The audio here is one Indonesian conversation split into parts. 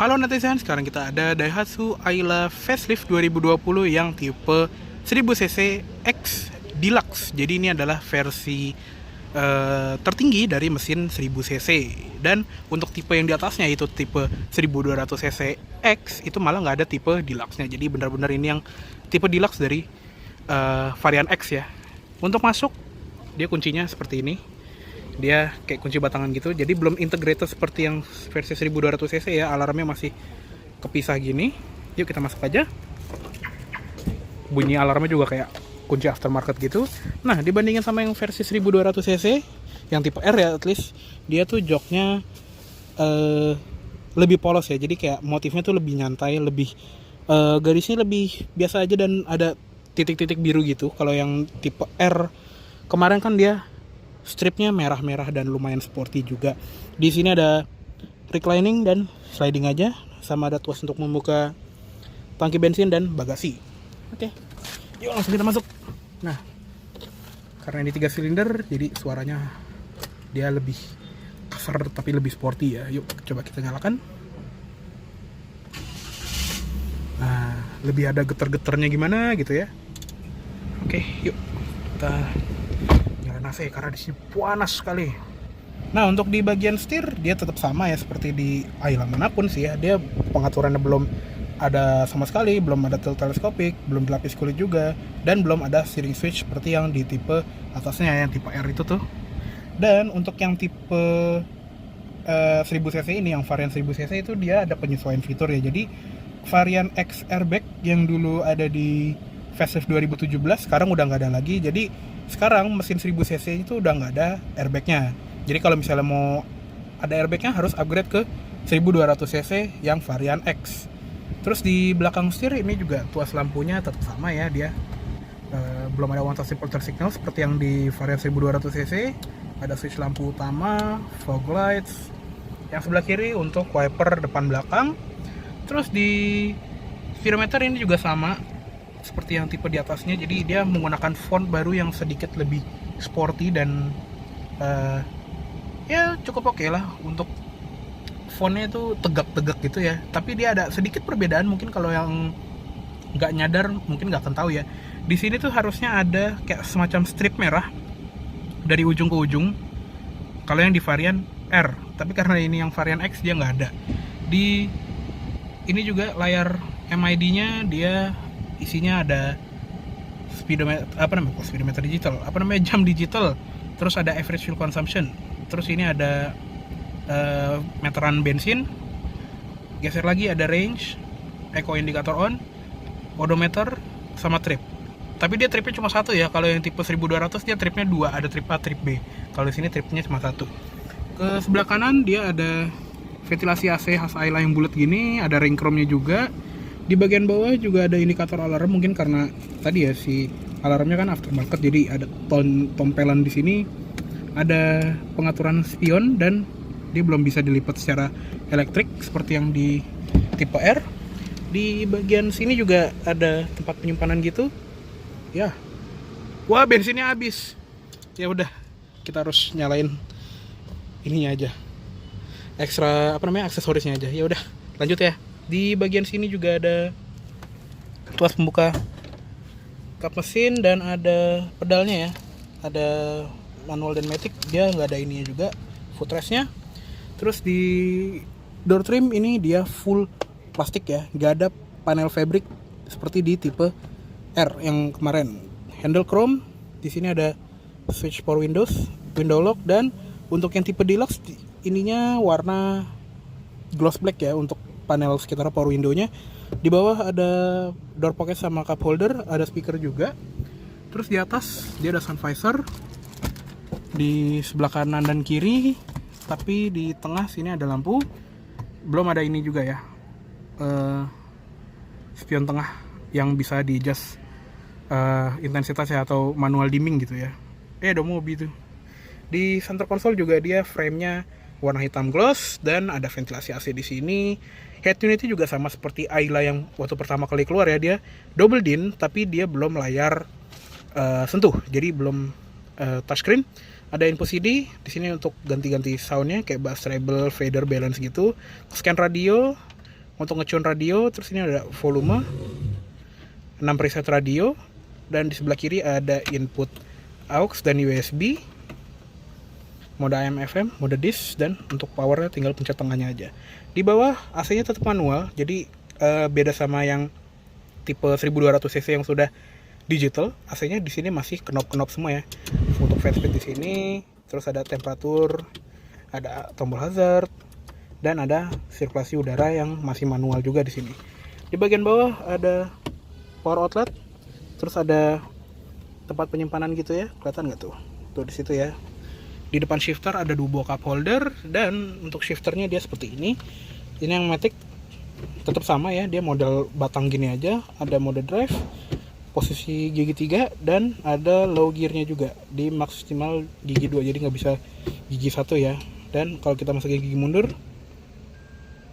Halo netizen, sekarang kita ada Daihatsu Ayla Facelift 2020 yang tipe 1000cc X Deluxe. Jadi ini adalah versi tertinggi dari mesin 1000cc. Dan untuk tipe yang di atasnya itu tipe 1200cc X itu malah nggak ada tipe Deluxe-nya. Jadi benar-benar ini yang tipe Deluxe dari varian X ya. Untuk masuk, dia kuncinya seperti ini. Dia kayak kunci batangan gitu, jadi belum integrated seperti yang versi 1200cc ya. Alarmnya masih kepisah gini. Yuk kita masuk aja. Bunyi alarmnya juga kayak kunci aftermarket gitu. Nah, dibandingin sama yang versi 1200cc yang tipe R ya, at least dia tuh joknya lebih polos ya. Jadi kayak motifnya tuh lebih nyantai, lebih garisnya lebih biasa aja dan ada titik-titik biru gitu. Kalau yang tipe R kemarin kan dia stripnya merah-merah dan lumayan sporty juga. Di sini ada reclining dan sliding aja, sama ada tuas untuk membuka tangki bensin dan bagasi. Oke, yuk langsung kita masuk. Nah, karena ini 3 silinder, jadi suaranya dia lebih kasar tapi lebih sporty ya. Yuk coba kita nyalakan. Nah, lebih ada getar-getarnya gimana gitu ya. Oke, yuk kita AC karena di sini panas sekali. Nah, untuk di bagian setir dia tetap sama ya seperti di Ayla manapun sih ya. Dia pengaturannya belum ada sama sekali, belum ada tilt teleskopik, belum dilapis kulit juga, dan belum ada steering switch seperti yang di tipe atasnya yang tipe R itu tuh. Dan untuk yang tipe 1000cc ini, yang varian 1000cc itu dia ada penyesuaian fitur ya. Jadi varian X airbag yang dulu ada di facelift 2017 sekarang udah nggak ada lagi. Jadi sekarang mesin 1000cc itu udah nggak ada airbagnya. Jadi kalau misalnya mau ada airbagnya harus upgrade ke 1200cc yang varian X. Terus di belakang setir ini juga tuas lampunya tetap sama ya, dia belum ada one touch turn signal seperti yang di varian 1200cc. Ada switch lampu utama, fog lights, yang sebelah kiri untuk wiper depan belakang. Terus di speedometer ini juga sama seperti yang tipe di atasnya, jadi dia menggunakan font baru yang sedikit lebih sporty dan ya cukup oke lah. Untuk fontnya itu tegak-tegak gitu ya, tapi dia ada sedikit perbedaan. Mungkin kalau yang nggak nyadar mungkin nggak akan tahu ya. Di sini tuh harusnya ada kayak semacam strip merah dari ujung ke ujung kalau yang di varian R, tapi karena ini yang varian X dia nggak ada. Di ini juga layar MID-nya dia isinya ada speedometer, speedometer digital, jam digital. Terus ada average fuel consumption. Terus ini ada meteran bensin. Geser lagi ada range, eco indicator on, odometer, sama trip. Tapi dia tripnya cuma satu ya. Kalau yang tipe 1200 dia tripnya 2, ada trip A, trip B. Kalau di sini tripnya cuma satu. Ke sebelah kanan dia ada ventilasi AC khas Ayla yang bulat gini, ada ring chrome-nya juga. Di bagian bawah juga ada indikator alarm, mungkin karena tadi ya si alarmnya kan aftermarket, jadi ada tompelan di sini. Ada pengaturan spion dan dia belum bisa dilipat secara elektrik seperti yang di tipe R. Di bagian sini juga ada tempat penyimpanan gitu. Ya. Wah, bensinnya habis. Ya udah, kita harus nyalain ininya aja. Ekstra aksesorisnya aja. Ya udah, lanjut ya. Di bagian sini juga ada tuas pembuka kap mesin dan ada pedalnya ya. Ada manual dan matic, dia nggak ada ininya juga, footrestnya. Terus di door trim ini dia full plastik ya, nggak ada panel fabric seperti di tipe R yang kemarin. Handle chrome, di sini ada switch power windows, window lock, dan untuk yang tipe deluxe ininya warna gloss black ya untuk panel sekitar power window-nya. Di bawah ada door pocket sama cup holder, ada speaker juga. Terus di atas dia ada sun visor di sebelah kanan dan kiri, tapi di tengah sini ada lampu. Belum ada ini juga ya, spion tengah yang bisa di adjust intensitasnya atau manual dimming gitu ya. Ada mobil tuh. Di center console juga dia frame-nya warna hitam gloss dan ada ventilasi AC di sini. Head unitnya juga sama seperti Ayla yang waktu pertama kali keluar ya, dia double din tapi dia belum layar sentuh, jadi belum touchscreen. Ada input CD di sini untuk ganti-ganti soundnya kayak bass treble, fader, balance gitu. Scan radio, untuk nge-tune radio. Terus ini ada volume, 6 preset radio, dan di sebelah kiri ada input aux dan USB, mode AM FM, mode disk, dan untuk powernya tinggal pencet tengahnya aja. Di bawah AC-nya tetap manual, jadi beda sama yang tipe 1200 cc yang sudah digital. AC-nya di sini masih knob-knob semua ya. Untuk fan speed di sini, terus ada temperatur, ada tombol hazard, dan ada sirkulasi udara yang masih manual juga di sini. Di bagian bawah ada power outlet, terus ada tempat penyimpanan gitu ya, kelihatan nggak tuh? Tuh di situ ya. Di depan shifter ada 2 buah cup holder, dan untuk shifternya dia seperti ini. Ini yang Matic tetap sama ya, dia model batang gini aja. Ada mode drive, posisi gigi 3, dan ada low gearnya juga di maksimal gigi 2, jadi nggak bisa gigi 1 ya. Dan kalau kita masukin gigi mundur,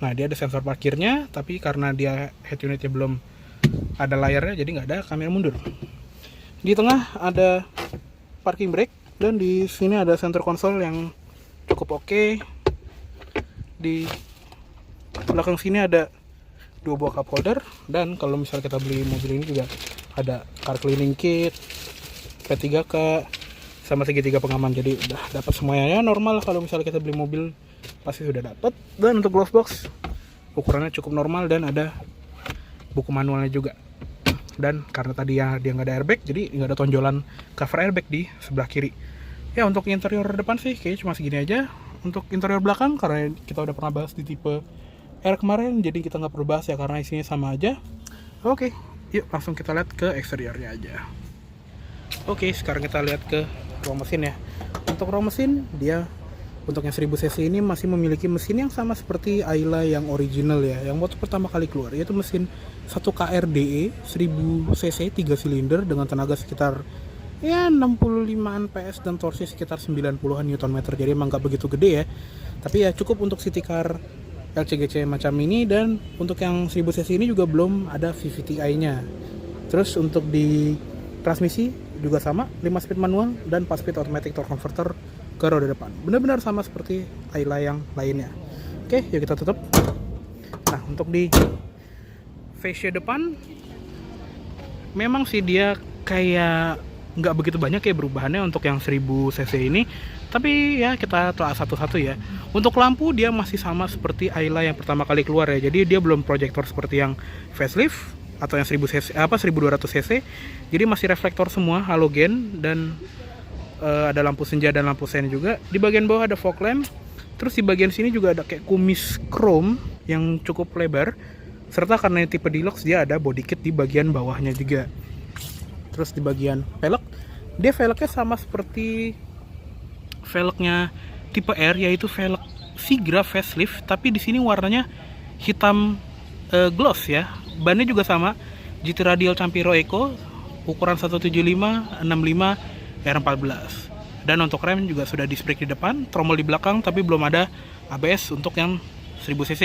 nah dia ada sensor parkirnya, tapi karena dia head unitnya belum ada layarnya, jadi nggak ada kamera mundur. Di tengah ada parking brake, dan di sini ada center console yang cukup oke. Di belakang sini ada 2 buah cup holder, dan kalau misalnya kita beli mobil ini juga ada car cleaning kit, P3K, sama segitiga pengaman, jadi udah dapat semuanya ya. Normal kalau misalnya kita beli mobil pasti sudah dapat. Dan untuk glove box ukurannya cukup normal, dan ada buku manualnya juga. Dan karena tadi ya dia nggak ada airbag, jadi nggak ada tonjolan cover airbag di sebelah kiri. Ya untuk interior depan sih kayaknya cuma segini aja. Untuk interior belakang, karena kita udah pernah bahas di tipe R kemarin, jadi kita nggak perlu bahas ya karena isinya sama aja. Oke, yuk langsung kita lihat ke eksteriornya aja. Oke, sekarang kita lihat ke ruang mesin ya. Untuk ruang mesin, dia untuk yang 1000 cc ini masih memiliki mesin yang sama seperti Ayla yang original ya, yang waktu pertama kali keluar, yaitu mesin 1 KRDE 1000 cc 3 silinder dengan tenaga sekitar ya 65 PS dan torsi sekitar 90-an Nm. Jadi emang gak begitu gede ya, tapi ya cukup untuk city car LCGC macam ini. Dan untuk yang 1000 cc ini juga belum ada VVTi nya. Terus untuk di transmisi juga sama, 5 speed manual dan 4 speed automatic torque converter ke roda depan. Benar-benar sama seperti Ayla yang lainnya. Oke, yuk kita tutup. Nah, untuk di fascia depan memang sih dia kayak nggak begitu banyak ya perubahannya untuk yang 1000 cc ini, tapi ya kita telah satu-satu ya. Untuk lampu dia masih sama seperti Ayla yang pertama kali keluar ya, jadi dia belum proyektor seperti yang facelift atau yang 1000 cc 1200 cc. Jadi masih reflektor semua, halogen, dan ada lampu senja dan lampu sen juga. Di bagian bawah ada fog lamp. Terus di bagian sini juga ada kayak kumis chrome yang cukup lebar, serta karena tipe deluxe dia ada body kit di bagian bawahnya juga. Terus di bagian velg, dia velgnya sama seperti velgnya tipe R, yaitu velg Sigra facelift, tapi di sini warnanya hitam gloss ya. Bannya juga sama, GT Radial Campiro Eco ukuran 175 65 R14. Dan untuk rem juga sudah disc brake di depan, tromol di belakang, tapi belum ada ABS untuk yang 1000 cc.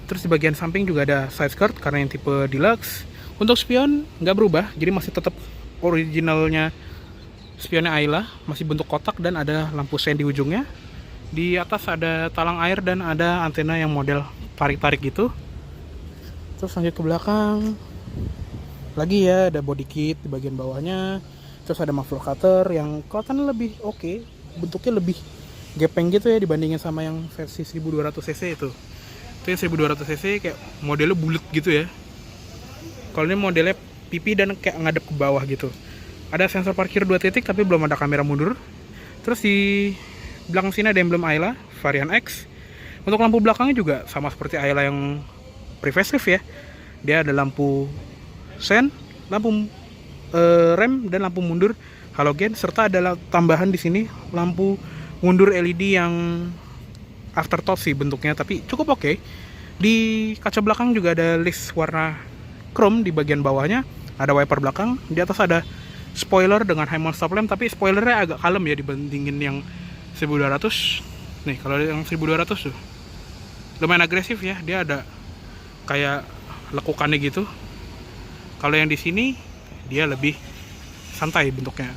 Terus di bagian samping juga ada side skirt karena yang tipe deluxe. Untuk spion nggak berubah, jadi masih tetap originalnya spionnya Ayla, masih bentuk kotak dan ada lampu sen di ujungnya. Di atas ada talang air dan ada antena yang model tarik-tarik gitu. Terus lanjut ke belakang lagi ya, ada body kit di bagian bawahnya. Terus ada muffler cutter yang kelihatan lebih oke, bentuknya lebih gepeng gitu ya dibandingin sama yang versi 1200 cc itu. Itu yang 1200 cc kayak modelnya bulat gitu ya. Kalau ini modelnya pipi dan kayak ngadep ke bawah gitu. Ada sensor parkir 2 titik tapi belum ada kamera mundur. Terus di belakang sini ada emblem Ayla varian X. Untuk lampu belakangnya juga sama seperti Ayla yang pre-facelift ya. Dia ada lampu sen, lampu rem, dan lampu mundur halogen, serta ada tambahan di sini lampu mundur LED yang afterthought sih bentuknya, tapi cukup oke. Di kaca belakang juga ada list warna chrome di bagian bawahnya, ada wiper belakang, di atas ada spoiler dengan high mount stop lamp, tapi spoilernya agak kalem ya dibandingin yang 1200. Nih kalau yang 1200 tuh lumayan agresif ya, dia ada kayak lekukannya gitu. Kalau yang di sini dia lebih santai bentuknya.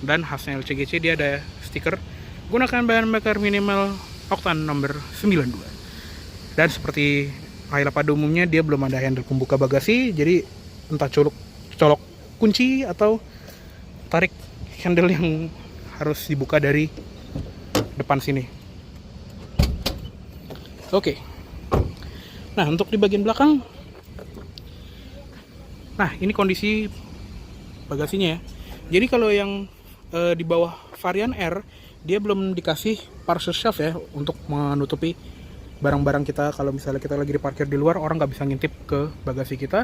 Dan khasnya LCGC dia ada stiker gunakan bahan bakar minimal oktan nomor 92. Dan seperti Ayla pada umumnya dia belum ada handle pembuka bagasi, jadi entah colok kunci atau tarik handle yang harus dibuka dari depan sini. Oke. Nah, untuk di bagian belakang, nah ini kondisi bagasinya ya. Jadi kalau yang di bawah varian R, dia belum dikasih parcel shelf ya, untuk menutupi barang-barang kita. Kalau misalnya kita lagi diparkir di luar, orang nggak bisa ngintip ke bagasi kita.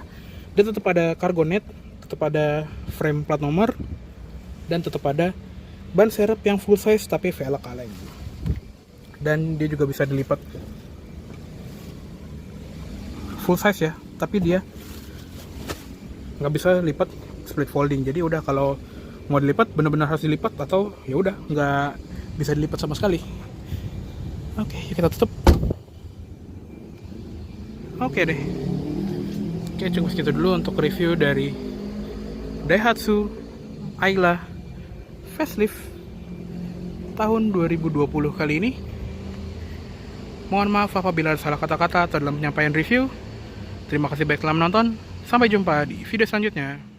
Dia tetap ada cargo net, tetap ada frame plat nomor, dan tetap ada ban serep yang full size tapi velg kaleng. Dan dia juga bisa dilipat full size ya, tapi dia nggak bisa lipat split folding. Jadi udah kalau mau dilipat benar-benar harus dilipat, atau ya udah nggak bisa dilipat sama sekali. Oke, yuk kita tutup. Oke deh. Oke, cukup segitu dulu untuk review dari Daihatsu Ayla facelift tahun 2020 kali ini. Mohon maaf apabila ada salah kata-kata atau dalam penyampaian review. Terima kasih banyak telah menonton. Sampai jumpa di video selanjutnya.